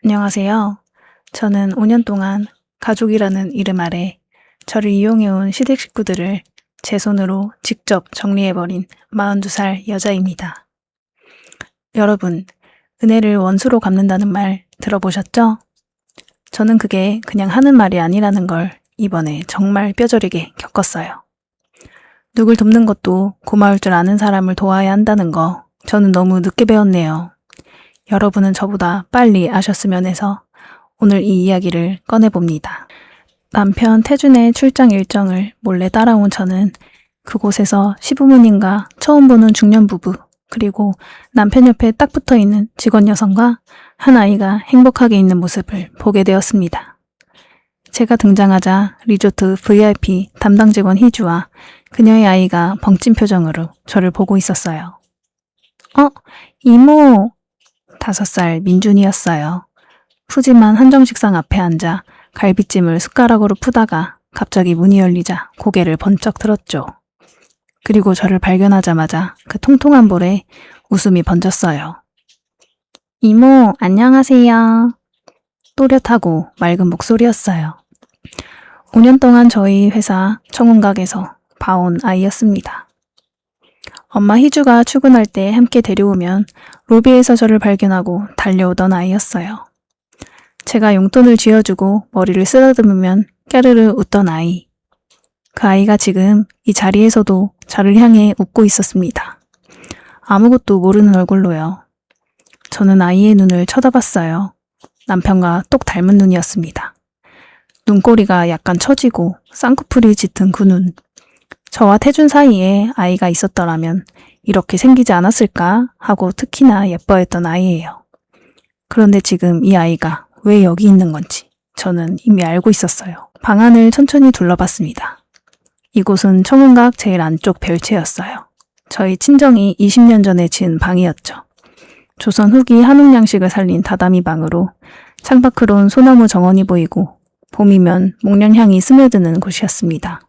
안녕하세요. 저는 5년 동안 가족이라는 이름 아래 저를 이용해온 시댁 식구들을 제 손으로 직접 정리해버린 42살 여자입니다. 여러분, 은혜를 원수로 갚는다는 말 들어보셨죠? 저는 그게 그냥 하는 말이 아니라는 걸 이번에 정말 뼈저리게 겪었어요. 누굴 돕는 것도 고마울 줄 아는 사람을 도와야 한다는 거 저는 너무 늦게 배웠네요. 여러분은 저보다 빨리 아셨으면 해서 오늘 이 이야기를 꺼내봅니다. 남편 태준의 출장 일정을 몰래 따라온 저는 그곳에서 시부모님과 처음 보는 중년 부부, 그리고 남편 옆에 딱 붙어있는 직원 여성과 한 아이가 행복하게 있는 모습을 보게 되었습니다. 제가 등장하자 리조트 VIP 담당 직원 희주와 그녀의 아이가 벙찐 표정으로 저를 보고 있었어요. 이모! 5살 민준이었어요. 푸짐한 한정식상 앞에 앉아 갈비찜을 숟가락으로 푸다가 갑자기 문이 열리자 고개를 번쩍 들었죠. 그리고 저를 발견하자마자 그 통통한 볼에 웃음이 번졌어요. 이모, 안녕하세요. 또렷하고 맑은 목소리였어요. 5년 동안 저희 회사 청운각에서 봐온 아이였습니다. 엄마 희주가 출근할 때 함께 데려오면 로비에서 저를 발견하고 달려오던 아이였어요. 제가 용돈을 쥐어주고 머리를 쓰다듬으면 깨르르 웃던 아이. 그 아이가 지금 이 자리에서도 저를 향해 웃고 있었습니다. 아무것도 모르는 얼굴로요. 저는 아이의 눈을 쳐다봤어요. 남편과 똑 닮은 눈이었습니다. 눈꼬리가 약간 처지고 쌍꺼풀이 짙은 그 눈. 저와 태준 사이에 아이가 있었더라면 이렇게 생기지 않았을까 하고 특히나 예뻐했던 아이예요. 그런데 지금 이 아이가 왜 여기 있는 건지 저는 이미 알고 있었어요. 방 안을 천천히 둘러봤습니다. 이곳은 청운각 제일 안쪽 별채였어요. 저희 친정이 20년 전에 지은 방이었죠. 조선 후기 한옥 양식을 살린 다다미 방으로 창밖으론 소나무 정원이 보이고 봄이면 목련향이 스며드는 곳이었습니다.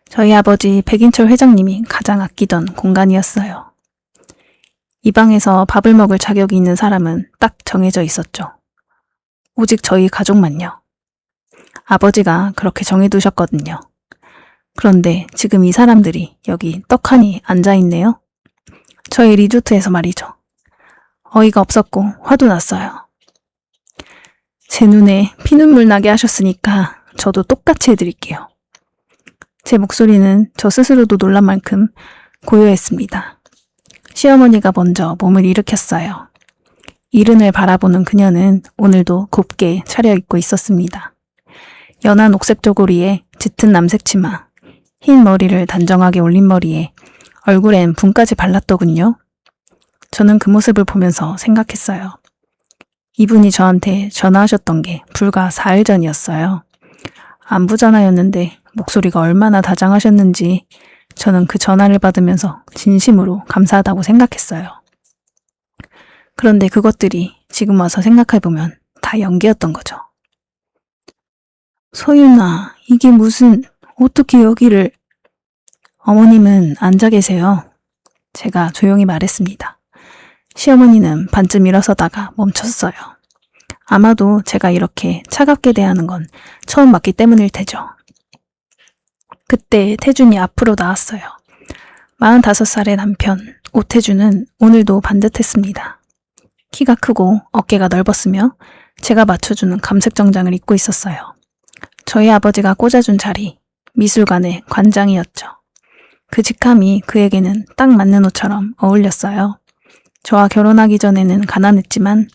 저희 아버지 백인철 회장님이 가장 아끼던 공간이었어요. 이 방에서 밥을 먹을 자격이 있는 사람은 딱 정해져 있었죠. 오직 저희 가족만요. 아버지가 그렇게 정해두셨거든요. 그런데 지금 이 사람들이 여기 떡하니 앉아있네요. 저희 리조트에서 말이죠. 어이가 없었고 화도 났어요. 제 눈에 피눈물 나게 하셨으니까 저도 똑같이 해드릴게요. 제 목소리는 저 스스로도 놀란 만큼 고요했습니다. 시어머니가 먼저 몸을 일으켰어요. 이른을 바라보는 그녀는 오늘도 곱게 차려입고 있었습니다. 연한 옥색 저고리에 짙은 남색 치마, 흰 머리를 단정하게 올린 머리에 얼굴엔 붕까지 발랐더군요. 저는 그 모습을 보면서 생각했어요. 이분이 저한테 전화하셨던 게 불과 4일 전이었어요. 안부 전화였는데 목소리가 얼마나 다정하셨는지 저는 그 전화를 받으면서 진심으로 감사하다고 생각했어요. 그런데 그것들이 지금 와서 생각해보면 다 연기였던 거죠. 소윤아, 이게 무슨, 어떻게 여기를... 어머님은 앉아 계세요. 제가 조용히 말했습니다. 시어머니는 반쯤 일어서다가 멈췄어요. 아마도 제가 이렇게 차갑게 대하는 건 처음 맞기 때문일 테죠. 그때 태준이 앞으로 나왔어요. 45살의 남편 오태준은 오늘도 반듯했습니다. 키가 크고 어깨가 넓었으며 제가 맞춰주는 감색 정장을 입고 있었어요. 저희 아버지가 꽂아준 자리, 미술관의 관장이었죠. 그 직함이 그에게는 딱 맞는 옷처럼 어울렸어요. 저와 결혼하기 전에는 가난했지만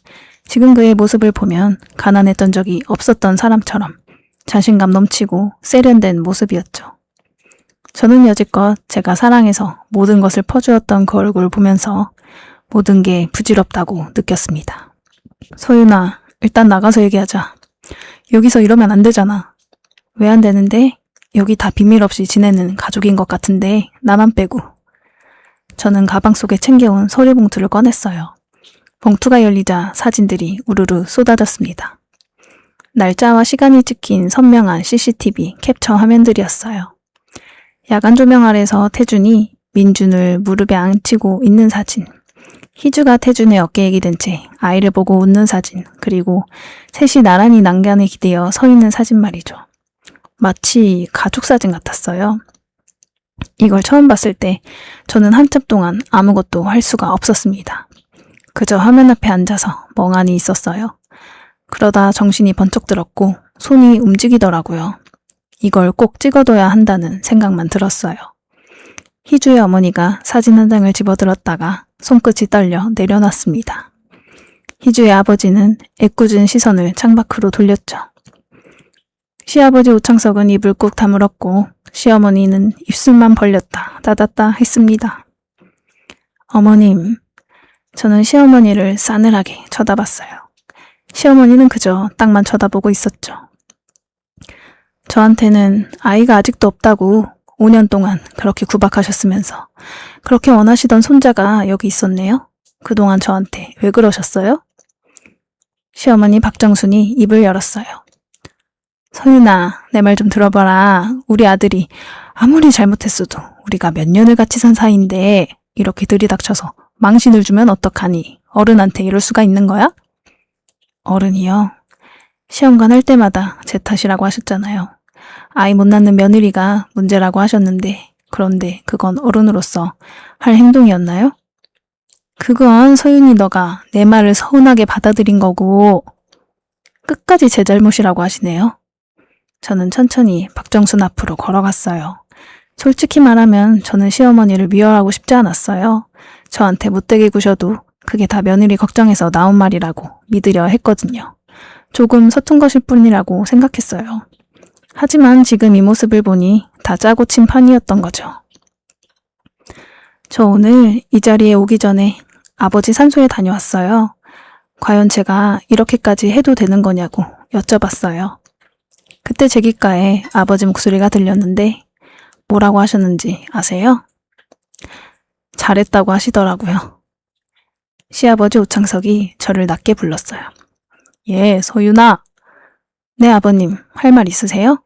지금 그의 모습을 보면 가난했던 적이 없었던 사람처럼 자신감 넘치고 세련된 모습이었죠. 저는 여지껏 제가 사랑해서 모든 것을 퍼주었던 그 얼굴을 보면서 모든 게 부질없다고 느꼈습니다. 소윤아, 일단 나가서 얘기하자. 여기서 이러면 안 되잖아. 왜 안 되는데? 여기 다 비밀 없이 지내는 가족인 것 같은데 나만 빼고. 저는 가방 속에 챙겨온 서류 봉투를 꺼냈어요. 봉투가 열리자 사진들이 우르르 쏟아졌습니다. 날짜와 시간이 찍힌 선명한 CCTV 캡처 화면들이었어요. 야간 조명 아래서 태준이 민준을 무릎에 앉히고 있는 사진, 희주가 태준의 어깨에 기댄 채 아이를 보고 웃는 사진, 그리고 셋이 나란히 난간에 기대어 서 있는 사진 말이죠. 마치 가족 사진 같았어요. 이걸 처음 봤을 때 저는 한참 동안 아무것도 할 수가 없었습니다. 그저 화면 앞에 앉아서 멍하니 있었어요. 그러다 정신이 번쩍 들었고 손이 움직이더라고요. 이걸 꼭 찍어둬야 한다는 생각만 들었어요. 희주의 어머니가 사진 한 장을 집어들었다가 손끝이 떨려 내려놨습니다. 희주의 아버지는 애꿎은 시선을 창밖으로 돌렸죠. 시아버지 오창석은 입을 꾹 다물었고 시어머니는 입술만 벌렸다 닫았다 했습니다. 어머님, 저는 시어머니를 싸늘하게 쳐다봤어요. 시어머니는 그저 땅만 쳐다보고 있었죠. 저한테는 아이가 아직도 없다고 5년 동안 그렇게 구박하셨으면서 그렇게 원하시던 손자가 여기 있었네요. 그동안 저한테 왜 그러셨어요? 시어머니 박정순이 입을 열었어요. 서윤아, 내 말 좀 들어봐라. 우리 아들이 아무리 잘못했어도 우리가 몇 년을 같이 산 사이인데 이렇게 들이닥쳐서 망신을 주면 어떡하니? 어른한테 이럴 수가 있는 거야? 어른이요? 시험관 할 때마다 제 탓이라고 하셨잖아요. 아이 못 낳는 며느리가 문제라고 하셨는데 그런데 그건 어른으로서 할 행동이었나요? 그건 서윤이 너가 내 말을 서운하게 받아들인 거고 끝까지 제 잘못이라고 하시네요. 저는 천천히 박정순 앞으로 걸어갔어요. 솔직히 말하면 저는 시어머니를 미워하고 싶지 않았어요. 저한테 못되게 구셔도 그게 다 며느리 걱정해서 나온 말이라고 믿으려 했거든요. 조금 서툰 것일 뿐이라고 생각했어요. 하지만 지금 이 모습을 보니 다 짜고 친 판이었던 거죠. 저 오늘 이 자리에 오기 전에 아버지 산소에 다녀왔어요. 과연 제가 이렇게까지 해도 되는 거냐고 여쭤봤어요. 그때 제 귓가에 아버지 목소리가 들렸는데 뭐라고 하셨는지 아세요? 잘했다고 하시더라고요. 시아버지 오창석이 저를 낮게 불렀어요. 예, 서윤아. 네, 아버님, 할 말 있으세요?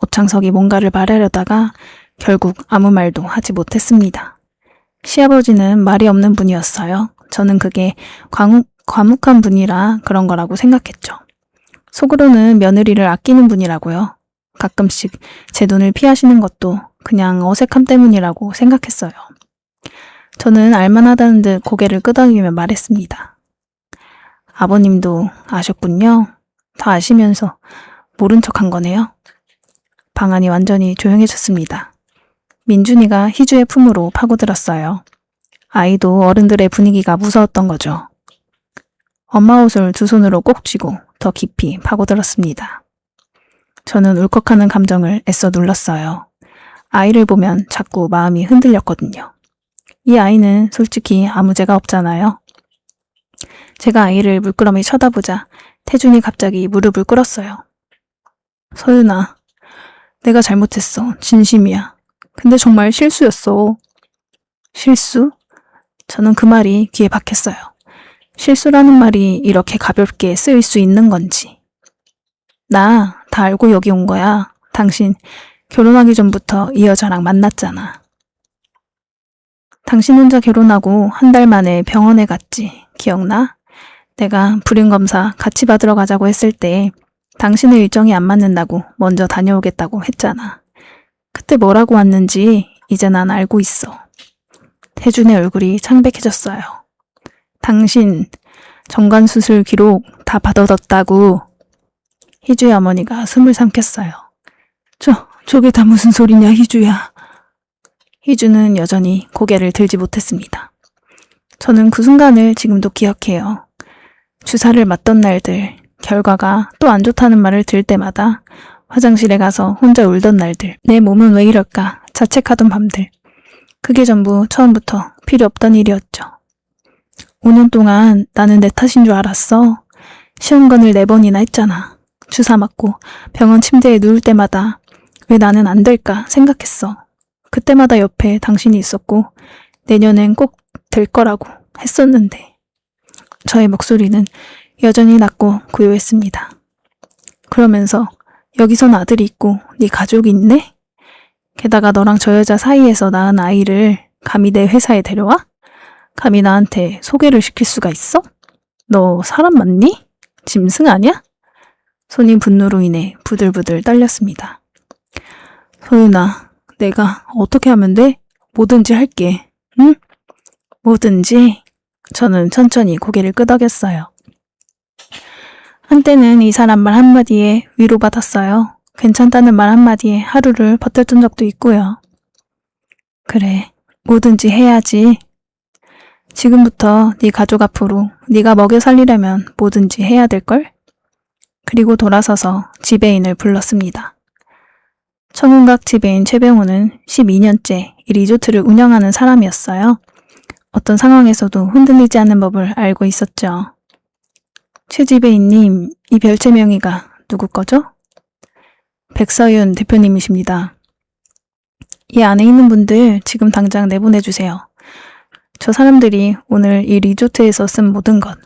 오창석이 뭔가를 말하려다가 결국 아무 말도 하지 못했습니다. 시아버지는 말이 없는 분이었어요. 저는 그게 과묵한 분이라 그런 거라고 생각했죠. 속으로는 며느리를 아끼는 분이라고요. 가끔씩 제 눈을 피하시는 것도 그냥 어색함 때문이라고 생각했어요. 저는 알만하다는 듯 고개를 끄덕이며 말했습니다. 아버님도 아셨군요. 다 아시면서 모른 척한 거네요. 방 안이 완전히 조용해졌습니다. 민준이가 희주의 품으로 파고들었어요. 아이도 어른들의 분위기가 무서웠던 거죠. 엄마 옷을 두 손으로 꼭 쥐고 더 깊이 파고들었습니다. 저는 울컥하는 감정을 애써 눌렀어요. 아이를 보면 자꾸 마음이 흔들렸거든요. 이 아이는 솔직히 아무 죄가 없잖아요. 제가 아이를 물끄러미 쳐다보자 태준이 갑자기 무릎을 꿇었어요. 서윤아, 내가 잘못했어. 진심이야. 근데 정말 실수였어. 실수? 저는 그 말이 귀에 박혔어요. 실수라는 말이 이렇게 가볍게 쓰일 수 있는 건지. 나 다 알고 여기 온 거야. 당신 결혼하기 전부터 이 여자랑 만났잖아. 당신 혼자 결혼하고 한 달 만에 병원에 갔지. 기억나? 내가 불임검사 같이 받으러 가자고 했을 때 당신의 일정이 안 맞는다고 먼저 다녀오겠다고 했잖아. 그때 뭐라고 왔는지 이제 난 알고 있어. 태준의 얼굴이 창백해졌어요. 당신 정관수술 기록 다 받아뒀다고. 희주의 어머니가 숨을 삼켰어요. 저게 다 무슨 소리냐, 희주야. 희주는 여전히 고개를 들지 못했습니다. 저는 그 순간을 지금도 기억해요. 주사를 맞던 날들, 결과가 또 안 좋다는 말을 들을 때마다 화장실에 가서 혼자 울던 날들, 내 몸은 왜 이럴까 자책하던 밤들. 그게 전부 처음부터 필요 없던 일이었죠. 5년 동안 나는 내 탓인 줄 알았어. 시험관을 4번이나 했잖아. 주사 맞고 병원 침대에 누울 때마다 왜 나는 안 될까 생각했어. 그때마다 옆에 당신이 있었고 내년엔 꼭 될 거라고 했었는데. 저의 목소리는 여전히 낮고 고요했습니다. 그러면서 여기선 아들이 있고 네 가족이 있네? 게다가 너랑 저 여자 사이에서 낳은 아이를 감히 내 회사에 데려와? 감히 나한테 소개를 시킬 수가 있어? 너 사람 맞니? 짐승 아니야? 손이 분노로 인해 부들부들 떨렸습니다. 소윤아, 내가 어떻게 하면 돼? 뭐든지 할게. 응? 뭐든지. 저는 천천히 고개를 끄덕였어요. 한때는 이 사람 말 한마디에 위로받았어요. 괜찮다는 말 한마디에 하루를 버텼던 적도 있고요. 그래, 뭐든지 해야지. 지금부터 네 가족 앞으로 네가 먹여 살리려면 뭐든지 해야 될걸? 그리고 돌아서서 지배인을 불렀습니다. 청운각 지배인 최병호는 12년째 이 리조트를 운영하는 사람이었어요. 어떤 상황에서도 흔들리지 않는 법을 알고 있었죠. 최 지배인님, 이 별채 명의가 누구 거죠? 백서윤 대표님이십니다. 이 안에 있는 분들 지금 당장 내보내주세요. 저 사람들이 오늘 이 리조트에서 쓴 모든 것,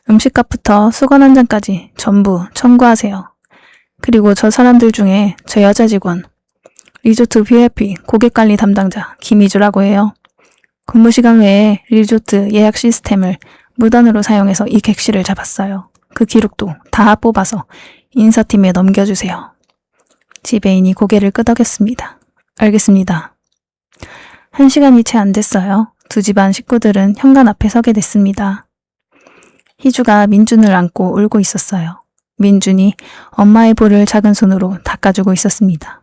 음식값부터 수건 한 장까지 전부 청구하세요. 그리고 저 사람들 중에 저 여자 직원, 리조트 VIP 고객관리 담당자 김희주라고 해요. 근무 시간 외에 리조트 예약 시스템을 무단으로 사용해서 이 객실을 잡았어요. 그 기록도 다 뽑아서 인사팀에 넘겨주세요. 지배인이 고개를 끄덕였습니다. 알겠습니다. 1시간이 채 안 됐어요. 두 집안 식구들은 현관 앞에 서게 됐습니다. 희주가 민준을 안고 울고 있었어요. 민준이 엄마의 볼을 작은 손으로 닦아주고 있었습니다.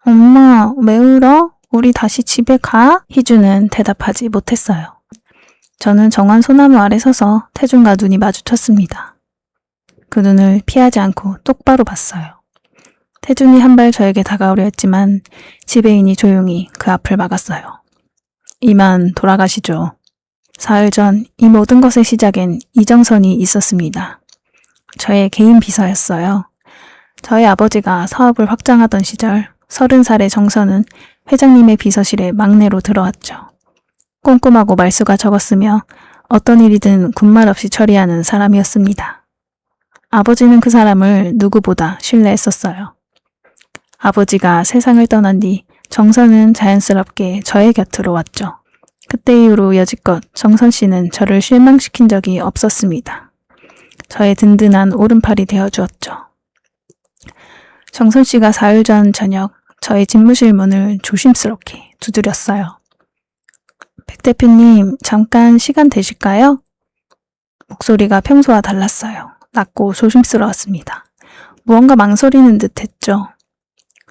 엄마, 왜 울어? 우리 다시 집에 가? 희주는 대답하지 못했어요. 저는 정원 소나무 아래 서서 태준과 눈이 마주쳤습니다. 그 눈을 피하지 않고 똑바로 봤어요. 태준이 한 발 저에게 다가오려 했지만 지배인이 조용히 그 앞을 막았어요. 이만 돌아가시죠. 사흘 전 이 모든 것의 시작엔 이정선이 있었습니다. 저의 개인 비서였어요. 저희 아버지가 사업을 확장하던 시절 30살의 정선은 회장님의 비서실에 막내로 들어왔죠. 꼼꼼하고 말수가 적었으며 어떤 일이든 군말 없이 처리하는 사람이었습니다. 아버지는 그 사람을 누구보다 신뢰했었어요. 아버지가 세상을 떠난 뒤 정선은 자연스럽게 저의 곁으로 왔죠. 그때 이후로 여지껏 정선 씨는 저를 실망시킨 적이 없었습니다. 저의 든든한 오른팔이 되어주었죠. 정선 씨가 사흘 전 저녁 저의 집무실 문을 조심스럽게 두드렸어요. 백 대표님, 잠깐 시간 되실까요? 목소리가 평소와 달랐어요. 낮고 조심스러웠습니다. 무언가 망설이는 듯 했죠.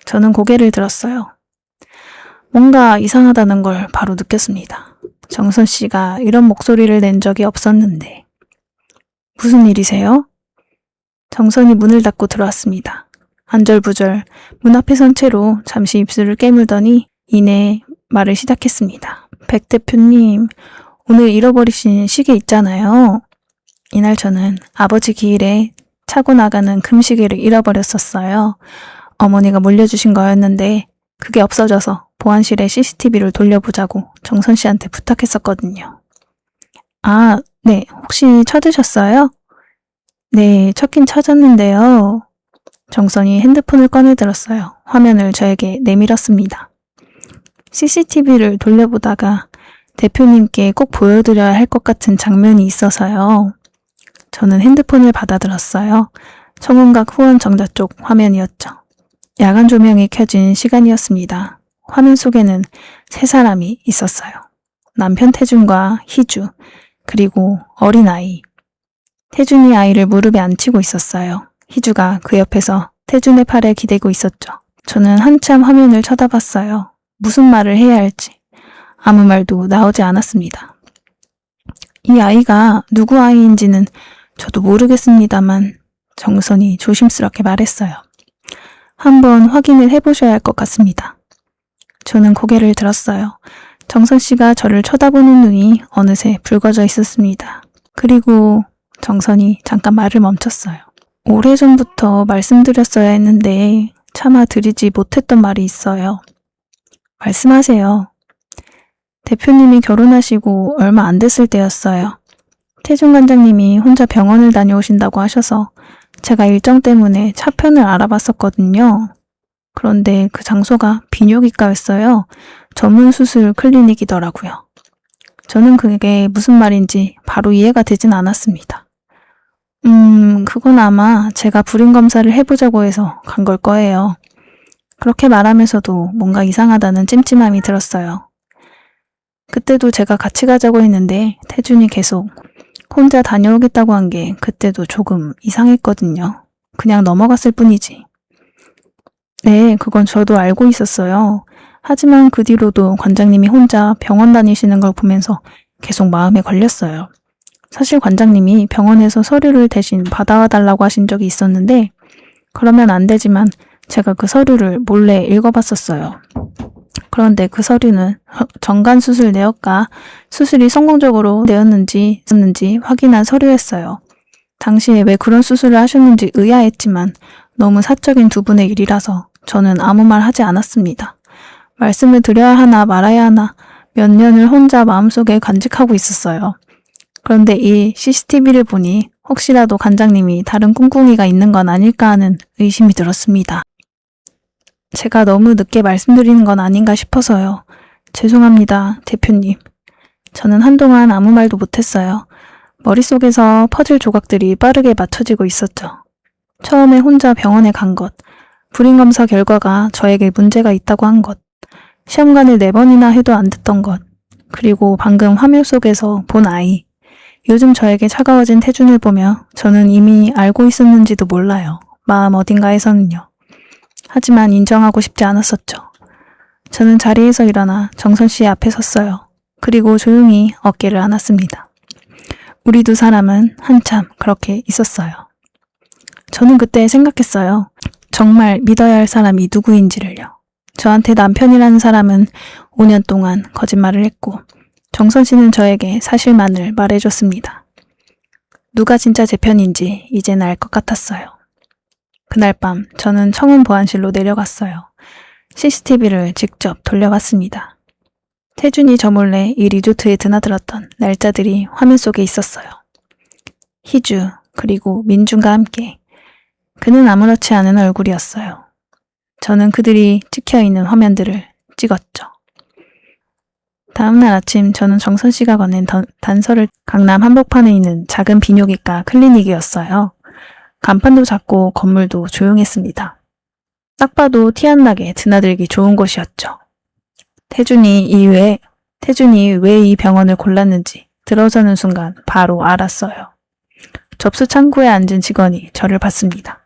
저는 고개를 들었어요. 뭔가 이상하다는 걸 바로 느꼈습니다. 정선 씨가 이런 목소리를 낸 적이 없었는데. 무슨 일이세요? 정선이 문을 닫고 들어왔습니다. 안절부절 문 앞에 선 채로 잠시 입술을 깨물더니 이내 말을 시작했습니다. 백 대표님, 오늘 잃어버리신 시계 있잖아요. 이날 저는 아버지 기일에 차고 나가는 금시계를 잃어버렸었어요. 어머니가 물려주신 거였는데 그게 없어져서 보안실에 CCTV를 돌려보자고 정선 씨한테 부탁했었거든요. 아, 네. 혹시 찾으셨어요? 네, 찾긴 찾았는데요. 정선이 핸드폰을 꺼내들었어요. 화면을 저에게 내밀었습니다. CCTV를 돌려보다가 대표님께 꼭 보여드려야 할 것 같은 장면이 있어서요. 저는 핸드폰을 받아들었어요. 청운각 후원 정자 쪽 화면이었죠. 야간 조명이 켜진 시간이었습니다. 화면 속에는 세 사람이 있었어요. 남편 태준과 희주, 그리고 어린아이. 태준이 아이를 무릎에 앉히고 있었어요. 희주가 그 옆에서 태준의 팔에 기대고 있었죠. 저는 한참 화면을 쳐다봤어요. 무슨 말을 해야 할지. 아무 말도 나오지 않았습니다. 이 아이가 누구 아이인지는 저도 모르겠습니다만 정선이 조심스럽게 말했어요. 한번 확인을 해보셔야 할 것 같습니다. 저는 고개를 들었어요. 정선 씨가 저를 쳐다보는 눈이 어느새 붉어져 있었습니다. 그리고 정선이 잠깐 말을 멈췄어요. 오래전부터 말씀드렸어야 했는데 차마 드리지 못했던 말이 있어요. 말씀하세요. 대표님이 결혼하시고 얼마 안 됐을 때였어요. 태준 관장님이 혼자 병원을 다녀오신다고 하셔서 제가 일정 때문에 차편을 알아봤었거든요. 그런데 그 장소가 비뇨기과였어요. 전문 수술 클리닉이더라고요. 저는 그게 무슨 말인지 바로 이해가 되진 않았습니다. 그건 아마 제가 불임 검사를 해보자고 해서 간 걸 거예요. 그렇게 말하면서도 뭔가 이상하다는 찜찜함이 들었어요. 그때도 제가 같이 가자고 했는데 태준이 계속 혼자 다녀오겠다고 한 게 그때도 조금 이상했거든요. 그냥 넘어갔을 뿐이지. 네, 그건 저도 알고 있었어요. 하지만 그 뒤로도 관장님이 혼자 병원 다니시는 걸 보면서 계속 마음에 걸렸어요. 사실 관장님이 병원에서 서류를 대신 받아와 달라고 하신 적이 있었는데 그러면 안 되지만 제가 그 서류를 몰래 읽어봤었어요. 그런데 그 서류는 정관 수술 내역과 수술이 성공적으로 되었는지 확인한 서류였어요. 당시에 왜 그런 수술을 하셨는지 의아했지만 너무 사적인 두 분의 일이라서 저는 아무 말 하지 않았습니다. 말씀을 드려야 하나 말아야 하나 몇 년을 혼자 마음속에 간직하고 있었어요. 그런데 이 CCTV를 보니 혹시라도 관장님이 다른 꿍꿍이가 있는 건 아닐까 하는 의심이 들었습니다. 제가 너무 늦게 말씀드리는 건 아닌가 싶어서요. 죄송합니다, 대표님. 저는 한동안 아무 말도 못했어요. 머릿속에서 퍼즐 조각들이 빠르게 맞춰지고 있었죠. 처음에 혼자 병원에 간 것, 불임검사 결과가 저에게 문제가 있다고 한 것, 시험관을 4번이나 해도 안 됐던 것, 그리고 방금 화면 속에서 본 아이. 요즘 저에게 차가워진 태준을 보며 저는 이미 알고 있었는지도 몰라요. 마음 어딘가에서는요. 하지만 인정하고 싶지 않았었죠. 저는 자리에서 일어나 정선 씨 앞에 섰어요. 그리고 조용히 어깨를 안았습니다. 우리 두 사람은 한참 그렇게 있었어요. 저는 그때 생각했어요. 정말 믿어야 할 사람이 누구인지를요. 저한테 남편이라는 사람은 5년 동안 거짓말을 했고 정선 씨는 저에게 사실만을 말해줬습니다. 누가 진짜 제 편인지 이젠 알 것 같았어요. 그날 밤 저는 청운 보안실로 내려갔어요. CCTV를 직접 돌려봤습니다. 태준이 저 몰래 이 리조트에 드나들었던 날짜들이 화면 속에 있었어요. 희주 그리고 민준과 함께. 그는 아무렇지 않은 얼굴이었어요. 저는 그들이 찍혀있는 화면들을 찍었죠. 다음날 아침 저는 정선 씨가 건넨 단서를 강남 한복판에 있는 작은 비뇨기과 클리닉이었어요. 간판도 작고 건물도 조용했습니다. 딱 봐도 티 안 나게 드나들기 좋은 곳이었죠. 태준이 왜 이 병원을 골랐는지 들어서는 순간 바로 알았어요. 접수 창구에 앉은 직원이 저를 봤습니다.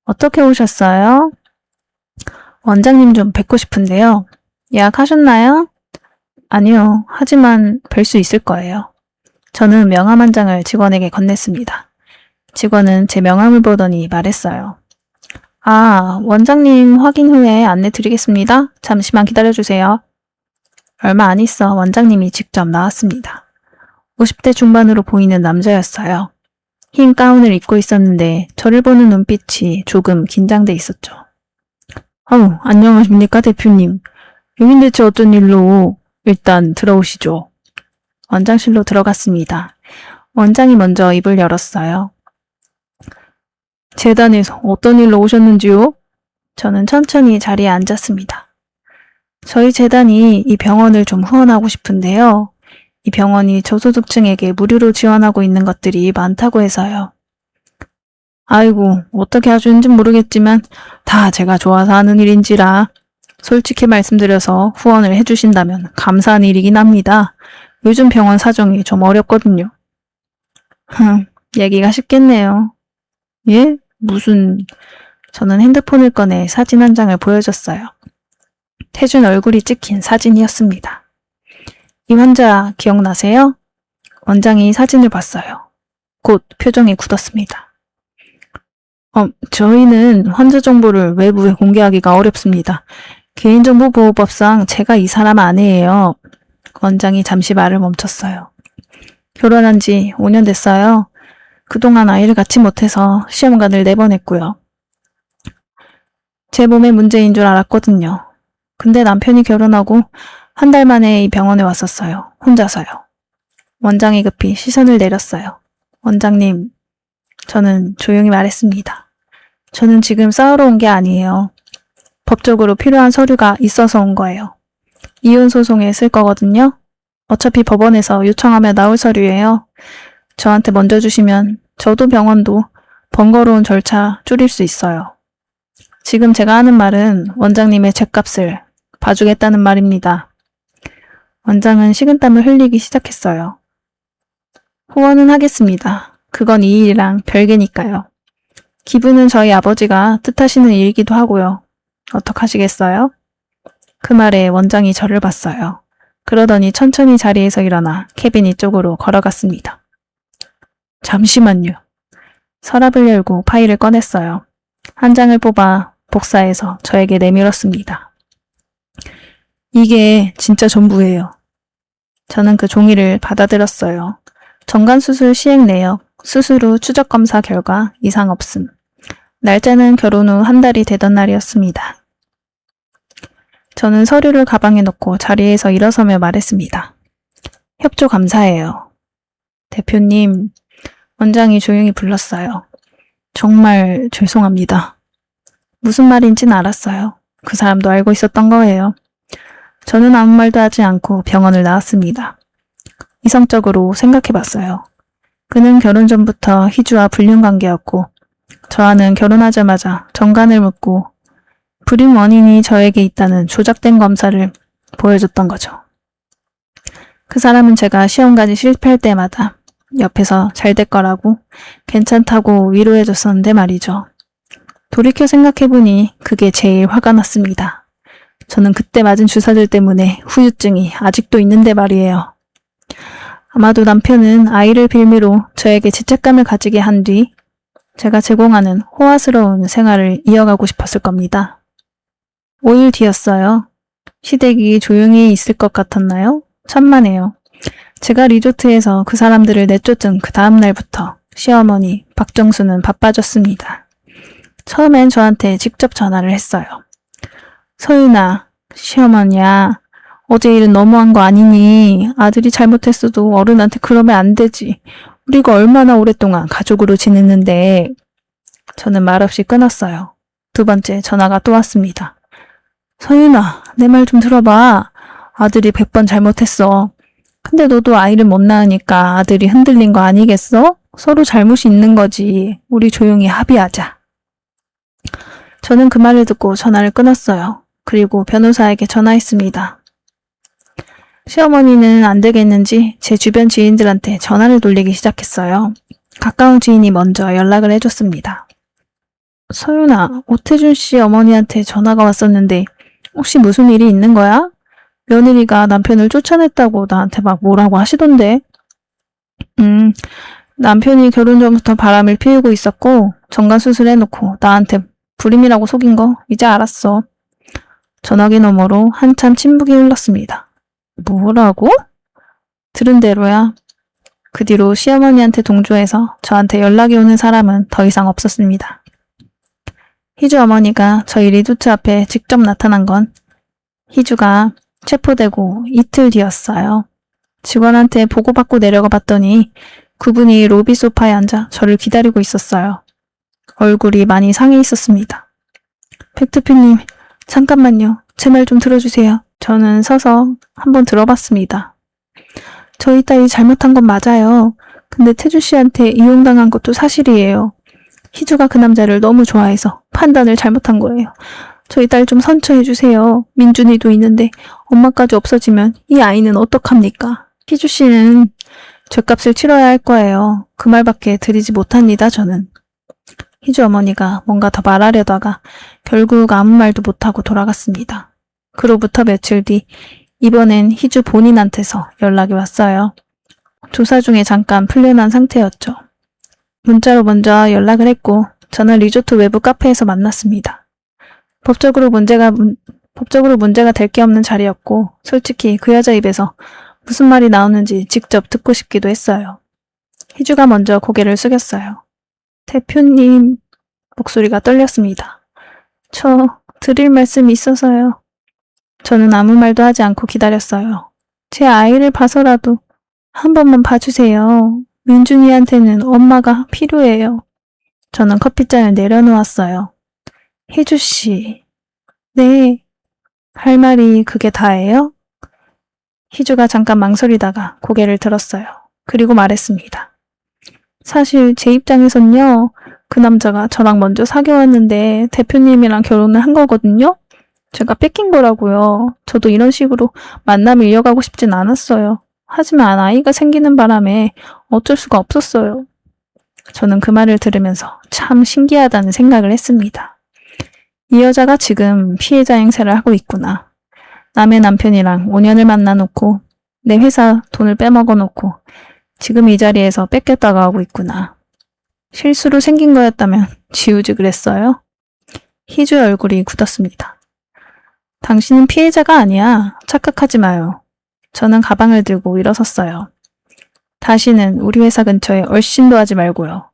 어떻게 오셨어요? 원장님 좀 뵙고 싶은데요. 예약하셨나요? 아니요. 하지만 뵐 수 있을 거예요. 저는 명함 한 장을 직원에게 건넸습니다. 직원은 제 명함을 보더니 말했어요. 아, 원장님 확인 후에 안내 드리겠습니다. 잠시만 기다려주세요. 얼마 안 있어 원장님이 직접 나왔습니다. 50대 중반으로 보이는 남자였어요. 흰 가운을 입고 있었는데 저를 보는 눈빛이 조금 긴장돼 있었죠. 안녕하십니까 대표님. 여긴 대체 어쩐 일로? 일단 들어오시죠. 원장실로 들어갔습니다. 원장이 먼저 입을 열었어요. 재단에서 어떤 일로 오셨는지요? 저는 천천히 자리에 앉았습니다. 저희 재단이 이 병원을 좀 후원하고 싶은데요. 이 병원이 저소득층에게 무료로 지원하고 있는 것들이 많다고 해서요. 아이고, 어떻게 하시는지 모르겠지만 다 제가 좋아서 하는 일인지라 솔직히 말씀드려서 후원을 해주신다면 감사한 일이긴 합니다. 요즘 병원 사정이 좀 어렵거든요. 얘기가 쉽겠네요. 예? 저는 핸드폰을 꺼내 사진 한 장을 보여줬어요. 태준 얼굴이 찍힌 사진이었습니다. 이 환자 기억나세요? 원장이 사진을 봤어요. 곧 표정이 굳었습니다. 저희는 환자 정보를 외부에 공개하기가 어렵습니다. 개인정보보호법상 제가 이 사람 아내예요. 원장이 잠시 말을 멈췄어요. 결혼한 지 5년 됐어요. 그동안 아이를 갖지 못해서 시험관을 4번 했고요. 제 몸에 문제인 줄 알았거든요. 근데 남편이 결혼하고 한 달 만에 이 병원에 왔었어요. 혼자서요. 원장이 급히 시선을 내렸어요. 원장님, 저는 조용히 말했습니다. 저는 지금 싸우러 온 게 아니에요. 법적으로 필요한 서류가 있어서 온 거예요. 이혼 소송에 쓸 거거든요. 어차피 법원에서 요청하면 나올 서류예요. 저한테 먼저 주시면 저도 병원도 번거로운 절차 줄일 수 있어요. 지금 제가 하는 말은 원장님의 죗값을 봐주겠다는 말입니다. 원장은 식은땀을 흘리기 시작했어요. 후원은 하겠습니다. 그건 이 일이랑 별개니까요. 기부는 저희 아버지가 뜻하시는 일이기도 하고요. 어떡하시겠어요? 그 말에 원장이 저를 봤어요. 그러더니 천천히 자리에서 일어나 케빈 쪽으로 걸어갔습니다. 잠시만요. 서랍을 열고 파일을 꺼냈어요. 한 장을 뽑아 복사해서 저에게 내밀었습니다. 이게 진짜 전부예요. 저는 그 종이를 받아들였어요. 정관수술 시행 내역, 수술 후 추적검사 결과 이상 없음. 날짜는 결혼 후 한 달이 되던 날이었습니다. 저는 서류를 가방에 넣고 자리에서 일어서며 말했습니다. 협조 감사해요. 대표님, 원장이 조용히 불렀어요. 정말 죄송합니다. 무슨 말인지는 알았어요. 그 사람도 알고 있었던 거예요. 저는 아무 말도 하지 않고 병원을 나왔습니다. 이성적으로 생각해봤어요. 그는 결혼 전부터 희주와 불륜관계였고 저와는 결혼하자마자 정관을 묻고 불임 원인이 저에게 있다는 조작된 검사를 보여줬던 거죠. 그 사람은 제가 시험까지 실패할 때마다 옆에서 잘 될 거라고 괜찮다고 위로해줬었는데 말이죠. 돌이켜 생각해보니 그게 제일 화가 났습니다. 저는 그때 맞은 주사들 때문에 후유증이 아직도 있는데 말이에요. 아마도 남편은 아이를 빌미로 저에게 죄책감을 가지게 한 뒤 제가 제공하는 호화스러운 생활을 이어가고 싶었을 겁니다. 5일 뒤였어요. 시댁이 조용히 있을 것 같았나요? 천만에요. 제가 리조트에서 그 사람들을 내쫓은 그 다음 날부터 시어머니 박정수는 바빠졌습니다. 처음엔 저한테 직접 전화를 했어요. 서윤아, 시어머니야. 어제 일은 너무한 거 아니니? 아들이 잘못했어도 어른한테 그러면 안 되지. 우리가 얼마나 오랫동안 가족으로 지냈는데. 저는 말없이 끊었어요. 두 번째 전화가 또 왔습니다. 서윤아, 내 말 좀 들어봐. 아들이 100번 잘못했어. 근데 너도 아이를 못 낳으니까 아들이 흔들린 거 아니겠어? 서로 잘못이 있는 거지. 우리 조용히 합의하자. 저는 그 말을 듣고 전화를 끊었어요. 그리고 변호사에게 전화했습니다. 시어머니는 안 되겠는지 제 주변 지인들한테 전화를 돌리기 시작했어요. 가까운 지인이 먼저 연락을 해줬습니다. 서윤아, 오태준 씨 어머니한테 전화가 왔었는데 혹시 무슨 일이 있는 거야? 며느리가 남편을 쫓아냈다고 나한테 막 뭐라고 하시던데. 남편이 결혼 전부터 바람을 피우고 있었고 정관수술 해놓고 나한테 불임이라고 속인 거 이제 알았어. 전화기 너머로 한참 침묵이 흘렀습니다. 뭐라고? 들은 대로야. 그 뒤로 시어머니한테 동조해서 저한테 연락이 오는 사람은 더 이상 없었습니다. 희주 어머니가 저희 리조트 앞에 직접 나타난 건 희주가 체포되고 이틀 뒤였어요. 직원한테 보고받고 내려가 봤더니 그분이 로비 소파에 앉아 저를 기다리고 있었어요. 얼굴이 많이 상해 있었습니다. 백 대표님, 잠깐만요. 제 말 좀 들어주세요. 저는 서서 한번 들어봤습니다. 저희 딸이 잘못한 건 맞아요. 근데 태주 씨한테 이용당한 것도 사실이에요. 희주가 그 남자를 너무 좋아해서 판단을 잘못한 거예요. 저희 딸 좀 선처해주세요. 민준이도 있는데 엄마까지 없어지면 이 아이는 어떡합니까? 희주 씨는 죗값을 치러야 할 거예요. 그 말밖에 드리지 못합니다, 저는. 희주 어머니가 뭔가 더 말하려다가 결국 아무 말도 못하고 돌아갔습니다. 그로부터 며칠 뒤 이번엔 희주 본인한테서 연락이 왔어요. 조사 중에 잠깐 풀려난 상태였죠. 문자로 먼저 연락을 했고 저는 리조트 외부 카페에서 만났습니다. 법적으로 문제가 될 게 없는 자리였고 솔직히 그 여자 입에서 무슨 말이 나오는지 직접 듣고 싶기도 했어요. 희주가 먼저 고개를 숙였어요. 대표님, 목소리가 떨렸습니다. 저 드릴 말씀이 있어서요. 저는 아무 말도 하지 않고 기다렸어요. 제 아이를 봐서라도 한 번만 봐주세요. 민준이한테는 엄마가 필요해요. 저는 커피잔을 내려놓았어요. 희주씨. 네. 할 말이 그게 다예요? 희주가 잠깐 망설이다가 고개를 들었어요. 그리고 말했습니다. 사실 제 입장에선요. 그 남자가 저랑 먼저 사귀어왔는데 대표님이랑 결혼을 한 거거든요. 제가 뺏긴 거라고요. 저도 이런 식으로 만남을 이어가고 싶진 않았어요. 하지만 아이가 생기는 바람에 어쩔 수가 없었어요. 저는 그 말을 들으면서 참 신기하다는 생각을 했습니다. 이 여자가 지금 피해자 행세를 하고 있구나. 남의 남편이랑 5년을 만나놓고 내 회사 돈을 빼먹어놓고 지금 이 자리에서 뺏겼다가 하고 있구나. 실수로 생긴 거였다면 지우지 그랬어요? 희주의 얼굴이 굳었습니다. 당신은 피해자가 아니야. 착각하지 마요. 저는 가방을 들고 일어섰어요. 다시는 우리 회사 근처에 얼씬도 하지 말고요.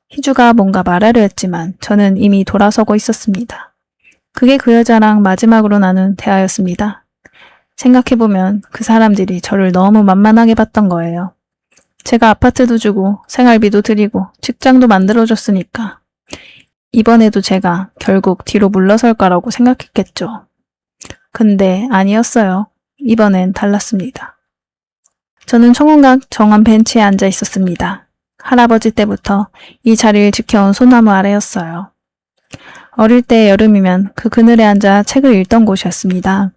희주가 뭔가 말하려 했지만 저는 이미 돌아서고 있었습니다. 그게 그 여자랑 마지막으로 나눈 대화였습니다. 생각해보면 그 사람들이 저를 너무 만만하게 봤던 거예요. 제가 아파트도 주고 생활비도 드리고 직장도 만들어줬으니까 이번에도 제가 결국 뒤로 물러설 거라고 생각했겠죠. 근데 아니었어요. 이번엔 달랐습니다. 저는 청운각 정원 벤치에 앉아 있었습니다. 할아버지 때부터 이 자리를 지켜온 소나무 아래였어요. 어릴 때 여름이면 그 그늘에 앉아 책을 읽던 곳이었습니다.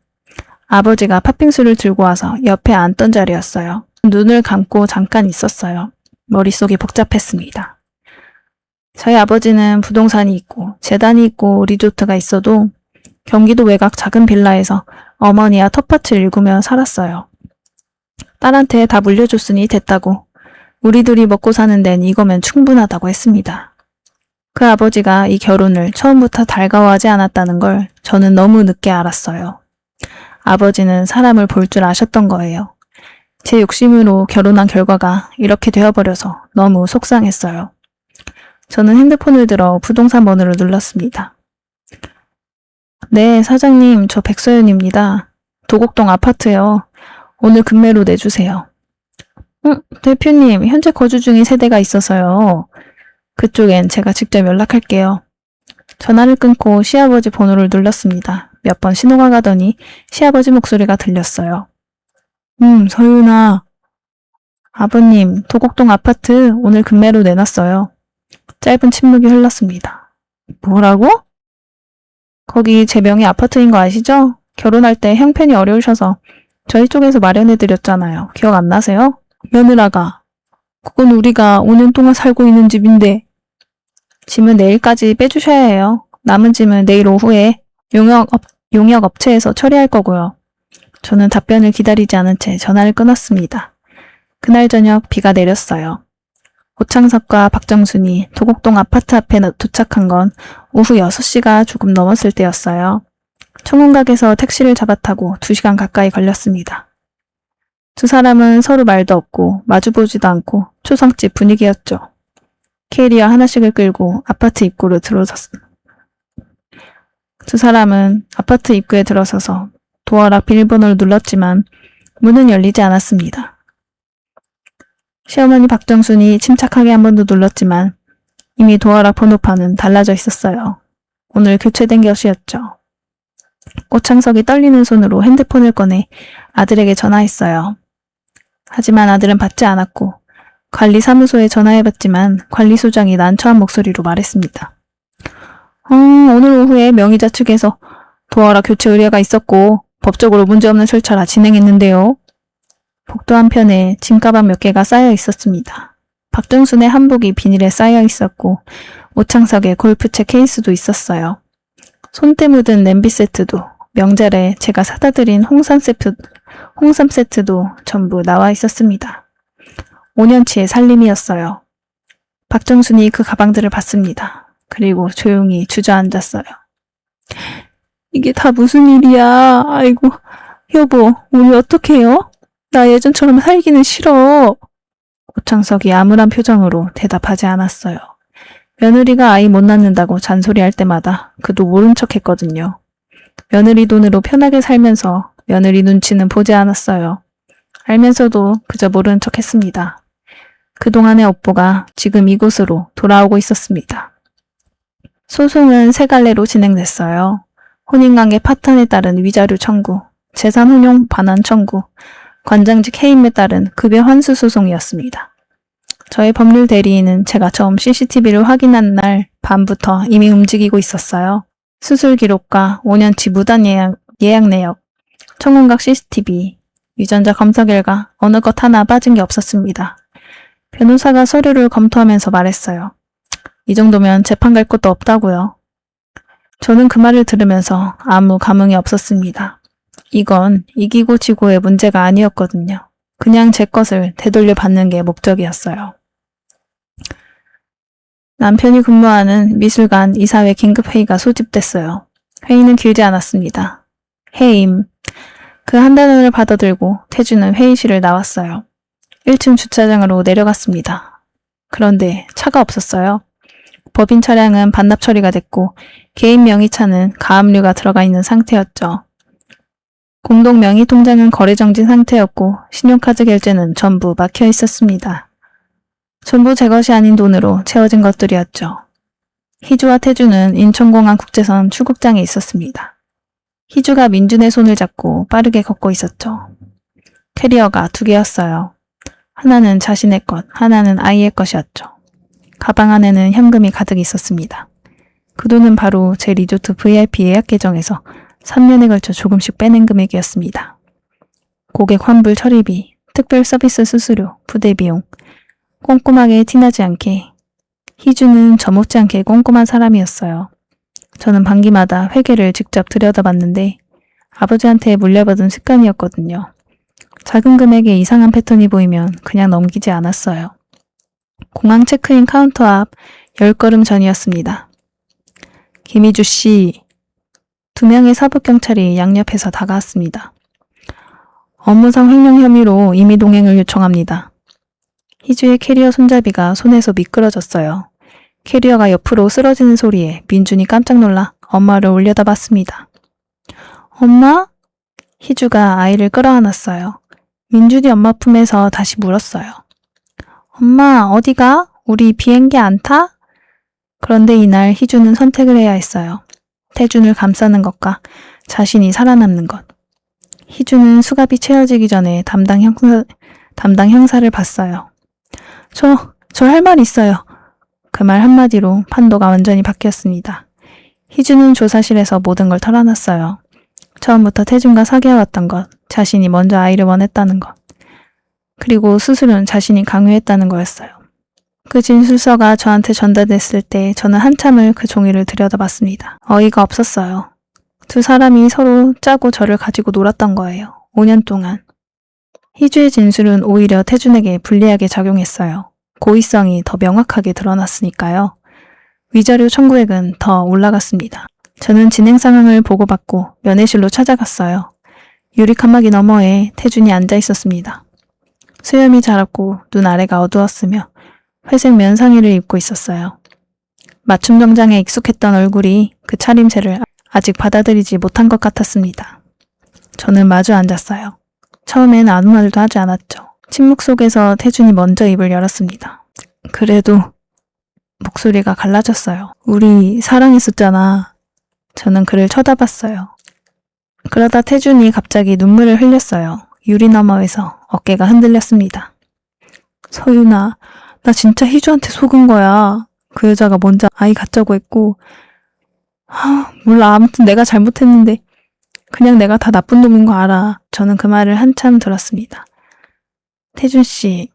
아버지가 팥빙수를 들고 와서 옆에 앉던 자리였어요. 눈을 감고 잠깐 있었어요. 머릿속이 복잡했습니다. 저희 아버지는 부동산이 있고 재단이 있고 리조트가 있어도 경기도 외곽 작은 빌라에서 어머니와 텃밭을 일구며 살았어요. 딸한테 다 물려줬으니 됐다고. 우리 둘이 먹고 사는 데는 이거면 충분하다고 했습니다. 그 아버지가 이 결혼을 처음부터 달가워하지 않았다는 걸 저는 너무 늦게 알았어요. 아버지는 사람을 볼 줄 아셨던 거예요. 제 욕심으로 결혼한 결과가 이렇게 되어버려서 너무 속상했어요. 저는 핸드폰을 들어 부동산 번호를 눌렀습니다. 네, 사장님, 저 백서연입니다. 도곡동 아파트요. 오늘 금매로 내주세요. 대표님, 현재 거주 중인 세대가 있어서요. 그쪽엔 제가 직접 연락할게요. 전화를 끊고 시아버지 번호를 눌렀습니다. 몇 번 신호가 가더니 시아버지 목소리가 들렸어요. 서윤아. 아버님, 도곡동 아파트 오늘 금매로 내놨어요. 짧은 침묵이 흘렀습니다. 뭐라고? 거기 제 명의 아파트인 거 아시죠? 결혼할 때 형편이 어려우셔서 저희 쪽에서 마련해드렸잖아요. 기억 안 나세요? 며느라가. 그건 우리가 5년 동안 살고 있는 집인데. 짐은 내일까지 빼주셔야 해요. 남은 짐은 내일 오후에 용역 업체에서 처리할 거고요. 저는 답변을 기다리지 않은 채 전화를 끊었습니다. 그날 저녁 비가 내렸어요. 오창석과 박정순이 도곡동 아파트 앞에 도착한 건 오후 6시가 조금 넘었을 때였어요. 청운각에서 택시를 잡아 타고 2시간 가까이 걸렸습니다. 두 사람은 서로 말도 없고 마주보지도 않고 초상집 분위기였죠. 캐리어 하나씩을 끌고 아파트 입구로 들어섰습니다. 두 사람은 아파트 입구에 들어서서 도어락 비밀번호를 눌렀지만 문은 열리지 않았습니다. 시어머니 박정순이 침착하게 한 번 더 눌렀지만 이미 도어락 번호판은 달라져 있었어요. 오늘 교체된 것이었죠. 오창석이 떨리는 손으로 핸드폰을 꺼내 아들에게 전화했어요. 하지만 아들은 받지 않았고 관리사무소에 전화해봤지만 관리소장이 난처한 목소리로 말했습니다. 오늘 오후에 명의자 측에서 도어락 교체 의뢰가 있었고 법적으로 문제없는 절차라 진행했는데요. 복도 한편에 짐가방 몇 개가 쌓여 있었습니다. 박정순의 한복이 비닐에 쌓여 있었고 오창석의 골프채 케이스도 있었어요. 손때 묻은 냄비 세트도 명절에 제가 사다 드린 홍삼 세트도 전부 나와 있었습니다. 5년치의 살림이었어요. 박정순이 그 가방들을 봤습니다. 그리고 조용히 주저앉았어요. 이게 다 무슨 일이야. 아이고, 여보, 우리 어떡해요? 나 예전처럼 살기는 싫어. 오창석이 암울한 표정으로 대답하지 않았어요. 며느리가 아이 못 낳는다고 잔소리할 때마다 그도 모른 척 했거든요. 며느리 돈으로 편하게 살면서 며느리 눈치는 보지 않았어요. 알면서도 그저 모른 척 했습니다. 그동안의 업보가 지금 이곳으로 돌아오고 있었습니다. 소송은 세 갈래로 진행됐어요. 혼인관계 파탄에 따른 위자료 청구, 재산 혼용 반환 청구, 관장직 해임에 따른 급여 환수 소송이었습니다. 저의 법률 대리인은 제가 처음 CCTV를 확인한 날 밤부터 이미 움직이고 있었어요. 수술 기록과 5년치 무단 예약 내역, 청운각 CCTV, 유전자 검사 결과 어느 것 하나 빠진 게 없었습니다. 변호사가 서류를 검토하면서 말했어요. 이 정도면 재판 갈 것도 없다고요. 저는 그 말을 들으면서 아무 감흥이 없었습니다. 이건 이기고 지고의 문제가 아니었거든요. 그냥 제 것을 되돌려 받는 게 목적이었어요. 남편이 근무하는 미술관 이사회 긴급회의가 소집됐어요. 회의는 길지 않았습니다. 해임. 그 한 단어를 받아들고 태주는 회의실을 나왔어요. 1층 주차장으로 내려갔습니다. 그런데 차가 없었어요. 법인 차량은 반납 처리가 됐고 개인 명의차는 가압류가 들어가 있는 상태였죠. 공동 명의 통장은 거래 정지 상태였고 신용카드 결제는 전부 막혀 있었습니다. 전부 제 것이 아닌 돈으로 채워진 것들이었죠. 희주와 태주는 인천공항 국제선 출국장에 있었습니다. 희주가 민준의 손을 잡고 빠르게 걷고 있었죠. 캐리어가 2개였어요. 하나는 자신의 것, 하나는 아이의 것이었죠. 가방 안에는 현금이 가득 있었습니다. 그 돈은 바로 제 리조트 VIP 예약 계정에서 3년에 걸쳐 조금씩 빼낸 금액이었습니다. 고객 환불 처리비, 특별 서비스 수수료, 부대 비용, 꼼꼼하게 티나지 않게. 희주는 저 못지않게 꼼꼼한 사람이었어요. 저는 반기마다 회계를 직접 들여다봤는데 아버지한테 물려받은 습관이었거든요. 작은 금액에 이상한 패턴이 보이면 그냥 넘기지 않았어요. 공항 체크인 카운터 앞 10걸음 전이었습니다. 김희주 씨, 2명의 사법경찰이 양옆에서 다가왔습니다. 업무상 횡령 혐의로 임의동행을 요청합니다. 희주의 캐리어 손잡이가 손에서 미끄러졌어요. 캐리어가 옆으로 쓰러지는 소리에 민준이 깜짝 놀라 엄마를 올려다봤습니다. 엄마? 희주가 아이를 끌어안았어요. 민준이 엄마 품에서 다시 물었어요. 엄마, 어디가? 우리 비행기 안 타? 그런데 이날 희주는 선택을 해야 했어요. 태준을 감싸는 것과 자신이 살아남는 것. 희주는 수갑이 채워지기 전에 담당 형사를 봤어요. 저 할 말 있어요. 그 말 한마디로 판도가 완전히 바뀌었습니다. 희주는 조사실에서 모든 걸 털어놨어요. 처음부터 태준과 사귀어왔던 것, 자신이 먼저 아이를 원했다는 것, 그리고 수술은 자신이 강요했다는 거였어요. 그 진술서가 저한테 전달됐을 때 저는 한참을 그 종이를 들여다봤습니다. 어이가 없었어요. 2 사람이 서로 짜고 저를 가지고 놀았던 거예요. 5년 동안. 희주의 진술은 오히려 태준에게 불리하게 작용했어요. 고의성이 더 명확하게 드러났으니까요. 위자료 청구액은 더 올라갔습니다. 저는 진행 상황을 보고받고 면회실로 찾아갔어요. 유리 칸막이 너머에 태준이 앉아 있었습니다. 수염이 자랐고 눈 아래가 어두웠으며 회색 면 상의를 입고 있었어요. 맞춤 정장에 익숙했던 얼굴이 그 차림새를 아직 받아들이지 못한 것 같았습니다. 저는 마주 앉았어요. 처음엔 아무 말도 하지 않았죠. 침묵 속에서 태준이 먼저 입을 열었습니다. 그래도 목소리가 갈라졌어요. 우리 사랑했었잖아. 저는 그를 쳐다봤어요. 그러다 태준이 갑자기 눈물을 흘렸어요. 유리 너머에서 어깨가 흔들렸습니다. 서윤아, 나 진짜 희주한테 속은 거야. 그 여자가 먼저 아이 갖자고 했고 몰라. 아무튼 내가 잘못했는데 그냥 내가 다 나쁜 놈인 거 알아. 저는 그 말을 한참 들었습니다. 태준 씨,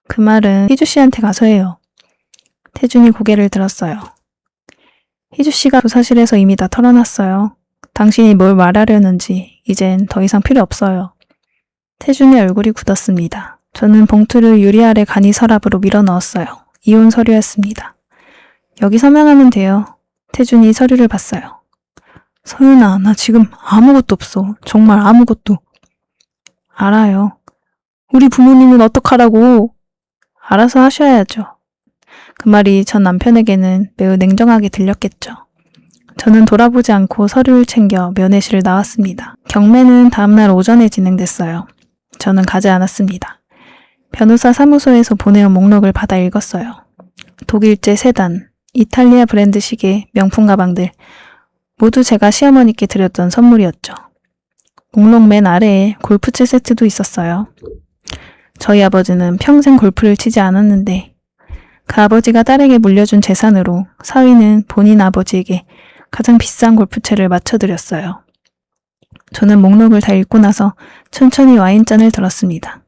그 말은 희주 씨한테 가서 해요. 태준이 고개를 들었어요. 희주 씨가 조사실에서 이미 다 털어놨어요. 당신이 뭘 말하려는지 이젠 더 이상 필요 없어요. 태준의 얼굴이 굳었습니다. 저는 봉투를 유리 아래 간이 서랍으로 밀어 넣었어요. 이혼 서류였습니다. 여기 서명하면 돼요. 태준이 서류를 봤어요. 서윤아, 나 지금 아무것도 없어. 정말 아무것도. 알아요. 우리 부모님은 어떡하라고. 알아서 하셔야죠. 그 말이 전 남편에게는 매우 냉정하게 들렸겠죠. 저는 돌아보지 않고 서류를 챙겨 면회실을 나왔습니다. 경매는 다음날 오전에 진행됐어요. 저는 가지 않았습니다. 변호사 사무소에서 보내온 목록을 받아 읽었어요. 독일제 세단, 이탈리아 브랜드 시계, 명품 가방들, 모두 제가 시어머니께 드렸던 선물이었죠. 목록 맨 아래에 골프채 세트도 있었어요. 저희 아버지는 평생 골프를 치지 않았는데 그 아버지가 딸에게 물려준 재산으로 사위는 본인 아버지에게 가장 비싼 골프채를 맞춰드렸어요. 저는 목록을 다 읽고 나서 천천히 와인잔을 들었습니다.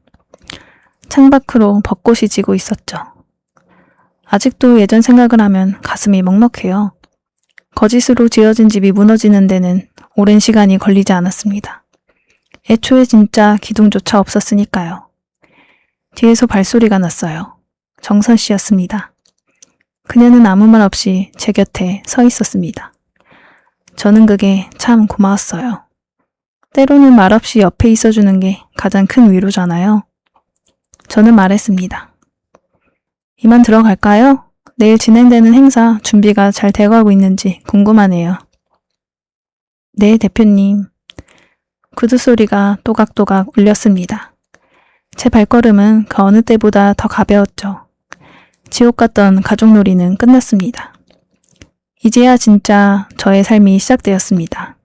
창밖으로 벚꽃이 지고 있었죠. 아직도 예전 생각을 하면 가슴이 먹먹해요. 거짓으로 지어진 집이 무너지는 데는 오랜 시간이 걸리지 않았습니다. 애초에 진짜 기둥조차 없었으니까요. 뒤에서 발소리가 났어요. 정선 씨였습니다. 그녀는 아무 말 없이 제 곁에 서 있었습니다. 저는 그게 참 고마웠어요. 때로는 말없이 옆에 있어주는 게 가장 큰 위로잖아요. 저는 말했습니다. 이만 들어갈까요? 내일 진행되는 행사 준비가 잘 돼가고 있는지 궁금하네요. 네, 대표님. 구두 소리가 또각또각 울렸습니다. 제 발걸음은 그 어느 때보다 더 가벼웠죠. 지옥 같던 가족놀이는 끝났습니다. 이제야 진짜 저의 삶이 시작되었습니다.